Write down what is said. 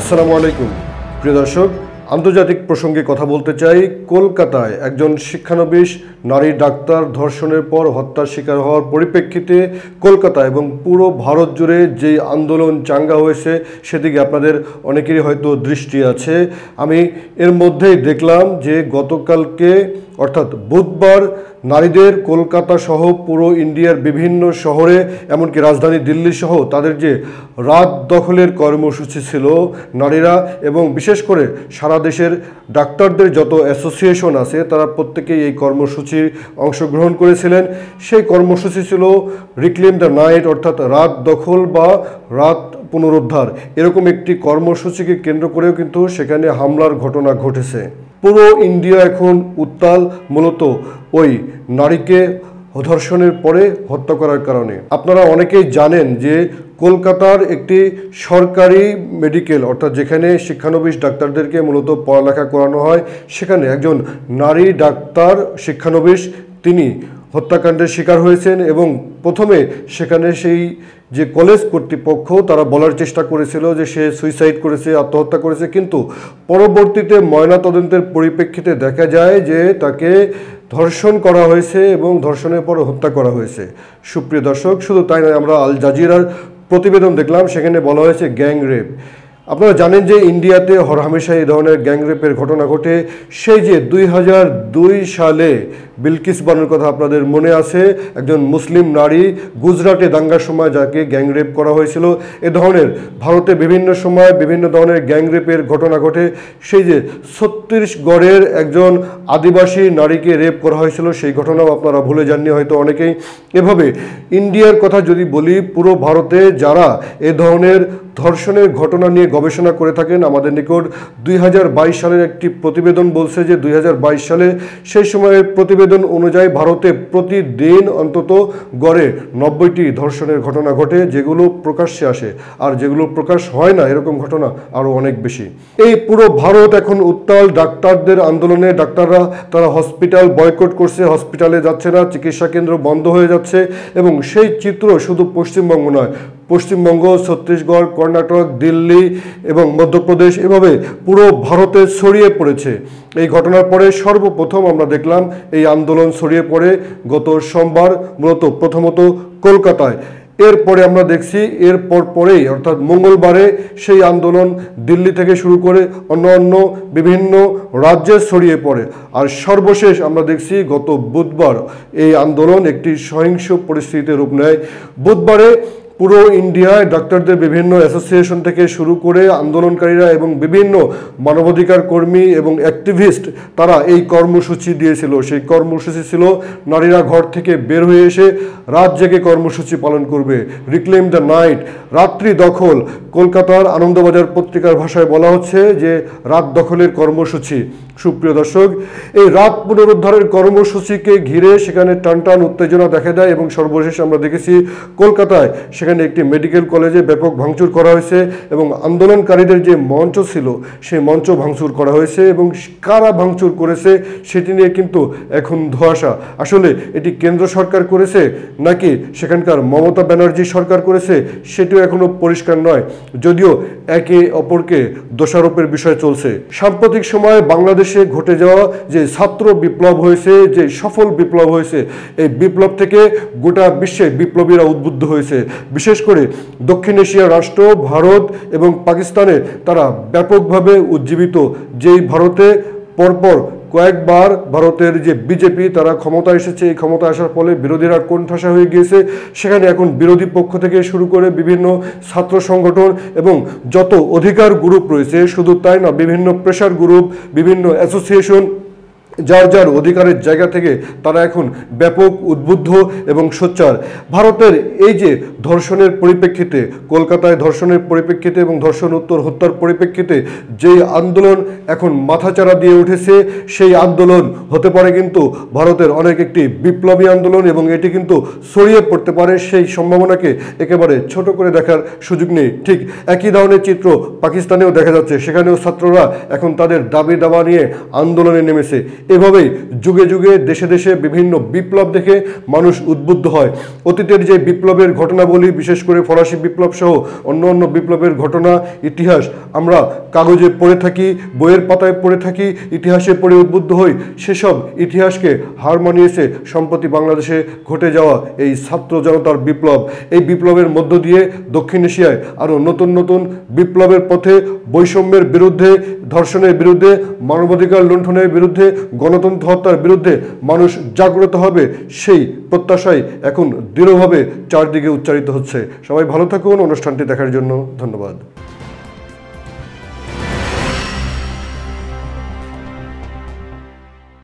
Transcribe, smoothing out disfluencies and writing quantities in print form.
আসসালামু আলাইকুম প্রিয় দর্শক, আন্তর্জাতিক প্রসঙ্গে কথা বলতে চাই। কলকাতায় একজন শিক্ষানবিশ নারী ডাক্তার ধর্ষণের পর হত্যার শিকার হওয়ার পরিপ্রেক্ষিতে কলকাতা এবং পুরো ভারত জুড়ে যে আন্দোলন চাঙ্গা হয়েছে সেদিকে আপনাদের অনেকেরই হয়তো দৃষ্টি আছে। আমি এর মধ্যেই দেখলাম যে গতকালকে অর্থাৎ বুধবার নারীদের কলকাতা সহ পুরো ইন্ডিয়ার বিভিন্ন শহরে, এমনকি রাজধানী দিল্লি সহ তাদের যে রাত দখলের কর্মসূচি ছিল নারীরা, এবং বিশেষ করে সারা দেশের ডাক্তারদের যত অ্যাসোসিয়েশন আছে তারা প্রত্যেকেই এই কর্মসূচির অংশগ্রহণ করেছিলেন। সেই কর্মসূচি ছিল রিক্লেম দ্য নাইট, অর্থাৎ রাত দখল বা রাত পুনরুদ্ধার। এরকম একটি কর্মসূচিকে কেন্দ্র করেও কিন্তু সেখানে হামলার ঘটনা ঘটেছে। পুরো ইন্ডিয়া এখন উত্তাল, মূলত ওই নারীকে ধর্ষণের পরে হত্যা করার কারণে। আপনারা অনেকেই জানেন যে কলকাতার একটি সরকারি মেডিকেল, অর্থাৎ যেখানে শিক্ষানবিশ ডাক্তারদেরকে মূলত পড়ালেখা করানো হয়, সেখানে একজন নারী ডাক্তার শিক্ষানবিশ তিনি হত্যাকাণ্ডের শিকার হয়েছেন। এবং প্রথমে সেখানে সেই যে কলেজ কর্তৃপক্ষ তারা বলার চেষ্টা করেছিল যে সে সুইসাইড করেছে, আত্মহত্যা করেছে, কিন্তু পরবর্তীতে ময়নাতদন্তের পরিপ্রেক্ষিতে দেখা যায় যে তাকে ধর্ষণ করা হয়েছে এবং ধর্ষণের পর হত্যা করা হয়েছে। সুপ্রিয় দর্শক, শুধু তাই নয়, আমরা আল জাজিরার প্রতিবেদন দেখলাম, সেখানে বলা হয়েছে গ্যাং রেপ। আপনারা জানেন যে ইন্ডিয়াতে হরহামেশা এই ধরনের গ্যাং রেপের ঘটনা ঘটে। সেই যে 2002 সালে বিলকিস বানুর কথা আপনাদের মনে আছে, একজন মুসলিম নারী গুজরাটে দাঙ্গার সময় যাকে গ্যাং রেপ করা হয়েছিল। এ ধরনের ভারতে বিভিন্ন সময় বিভিন্ন ধরনের গ্যাং রেপের ঘটনা ঘটে। সেই যে ছত্তিশগড়ের একজন আদিবাসী নারীকে রেপ করা হয়েছিল, সেই ঘটনাও আপনারা ভুলে যাননি হয়তো অনেকেই। এভাবে ইন্ডিয়ার কথা যদি বলি, পুরো ভারতে যারা এ ধরনের ধর্ষণের ঘটনা নিয়ে গবেষণা করে থাকেন, আমাদের নিকট 2022 সালের একটি প্রতিবেদন বলছে যে 2022 সালে সেই সময়ের প্রতিবেদন অনুযায়ী ভারতে প্রতিদিন অন্তত গড়ে 90টি ধর্ষণের ঘটনা ঘটে, যেগুলো প্রকাশ্যে আসে। আর যেগুলো প্রকাশ হয় না এরকম ঘটনা আরও অনেক বেশি। এই পুরো ভারত এখন উত্তাল ডাক্তারদের আন্দোলনে। ডাক্তাররা তারা হসপিটাল বয়কট করছে, হসপিটালে যাচ্ছে না, চিকিৎসা কেন্দ্র বন্ধ হয়ে যাচ্ছে। এবং সেই চিত্র শুধু পশ্চিমবঙ্গ নয়, পশ্চিমবঙ্গ, ছত্তিশগড়, কর্ণাটক, দিল্লি এবং মধ্যপ্রদেশ, এভাবে পুরো ভারতে ছড়িয়ে পড়েছে। এই ঘটনার পরে সর্বপ্রথম আমরা দেখলাম এই আন্দোলন ছড়িয়ে পড়ে গত সোমবার, মূলত প্রথমত কলকাতায়। এরপরে আমরা দেখছি এর পরেই অর্থাৎ মঙ্গলবারে সেই আন্দোলন দিল্লি থেকে শুরু করে অন্য বিভিন্ন রাজ্যে ছড়িয়ে পড়ে। আর সর্বশেষ আমরা দেখছি গত বুধবার এই আন্দোলন একটি সহিংস পরিস্থিতিতে রূপ নেয়। বুধবারে পুরো ইন্ডিয়ায় ডাক্তারদের বিভিন্ন অ্যাসোসিয়েশন থেকে শুরু করে আন্দোলনকারীরা এবং বিভিন্ন মানবাধিকার কর্মী এবং অ্যাক্টিভিস্ট তারা এই কর্মসূচি দিয়েছিল। সেই কর্মসূচি ছিল নারীরা ঘর থেকে বের হয়ে এসে রাত জেগে কর্মসূচি পালন করবে, রিক্লেম দ্য নাইট, রাত্রি দখল। কলকাতার আনন্দবাজার পত্রিকার ভাষায় বলা হচ্ছে যে রাত দখলের কর্মসূচি। সুপ্রিয় দর্শক, এই রাত পুনরুদ্ধারের কর্মসূচিকে ঘিরে সেখানে টানটান উত্তেজনা দেখা দেয়। এবং সর্বশেষ আমরা দেখেছি কলকাতায় সেখানে একটি মেডিকেল কলেজে ব্যাপক ভাঙচুর করা হয়েছে এবং আন্দোলনকারীদের যে মঞ্চ ছিল সেই মঞ্চ ভাঙচুর করা হয়েছে। এবং কারা ভাঙচুর করেছে সেটি নিয়ে কিন্তু এখন ধোঁয়াশা। আসলে এটি কেন্দ্র সরকার করেছে নাকি সেখানকার মমতা ব্যানার্জি সরকার করেছে সেটিও এখনো পরিষ্কার নয়, যদিও একে অপরকে দোষারোপের বিষয় চলছে। সাম্প্রতিক সময়ে বাংলাদেশে ঘটে যাওয়া যে ছাত্র বিপ্লব হয়েছে, যে সফল বিপ্লব হয়েছে, এই বিপ্লব থেকে গোটা বিশ্বে বিপ্লবীরা উদ্বুদ্ধ হয়েছে। বিশেষ করে দক্ষিণ এশিয়ার রাষ্ট্র ভারত এবং পাকিস্তানে তারা ব্যাপকভাবে উজ্জীবিত। যেই ভারতে পরপর কয়েকবার ভারতের যে বিজেপি তারা ক্ষমতা এসেছে, এই ক্ষমতা আসার ফলে বিরোধীরা কোণঠাসা হয়ে গিয়েছে। সেখানে এখন বিরোধী পক্ষ থেকে শুরু করে বিভিন্ন ছাত্র সংগঠন এবং যত অধিকার গ্রুপ রয়েছে, শুধু তাই না, বিভিন্ন প্রেশার গ্রুপ, বিভিন্ন অ্যাসোসিয়েশন, যার যার অধিকারের জায়গা থেকে তারা এখন ব্যাপক উদ্বুদ্ধ এবং সোচ্চার। ভারতের এই যে ধর্ষণের পরিপ্রেক্ষিতে, কলকাতায় ধর্ষণের পরিপ্রেক্ষিতে এবং ধর্ষণ উত্তর হত্যার পরিপ্রেক্ষিতে যেই আন্দোলন এখন মাথাচাড়া দিয়ে উঠেছে, সেই আন্দোলন হতে পারে কিন্তু ভারতের অনেক একটি বিপ্লবী আন্দোলন এবং এটি কিন্তু ছড়িয়ে পড়তে পারে। সেই সম্ভাবনাকে একেবারে ছোট করে দেখার সুযোগ নেই। ঠিক একই ধরনের চিত্র পাকিস্তানেও দেখা যাচ্ছে। সেখানেও ছাত্ররা এখন তাদের দাবি দাবা নিয়ে আন্দোলনে নেমেছে। এভাবেই যুগে যুগে দেশে দেশে বিভিন্ন বিপ্লব দেখে মানুষ উদ্বুদ্ধ হয়। অতীতের যে বিপ্লবের ঘটনাবলী, বিশেষ করে ফরাসি বিপ্লব সহ অন্য অন্য বিপ্লবের ঘটনা, ইতিহাস আমরা কাগজে পড়ে থাকি, বইয়ের পাতায় পড়ে থাকি, ইতিহাসে পড়ে উদ্বুদ্ধ হই। সেসব ইতিহাসকে হার মানিয়েছে সম্প্রতি বাংলাদেশে ঘটে যাওয়া এই ছাত্র জনতার বিপ্লব। এই বিপ্লবের মধ্য দিয়ে দক্ষিণ এশিয়ায় আরও নতুন নতুন বিপ্লবের পথে, বৈষম্যের বিরুদ্ধে, ধর্ষণের বিরুদ্ধে, মানবাধিকার লুণ্ঠনের বিরুদ্ধে, গণতন্ত্র হত্যার বিরুদ্ধে মানুষ জাগ্রত হবে, সেই প্রত্যাশাই এখন দৃঢ়ভাবে চারদিকে উচ্চারিত হচ্ছে। সবাই ভালো থাকুন। অনুষ্ঠানটি দেখার জন্য ধন্যবাদ।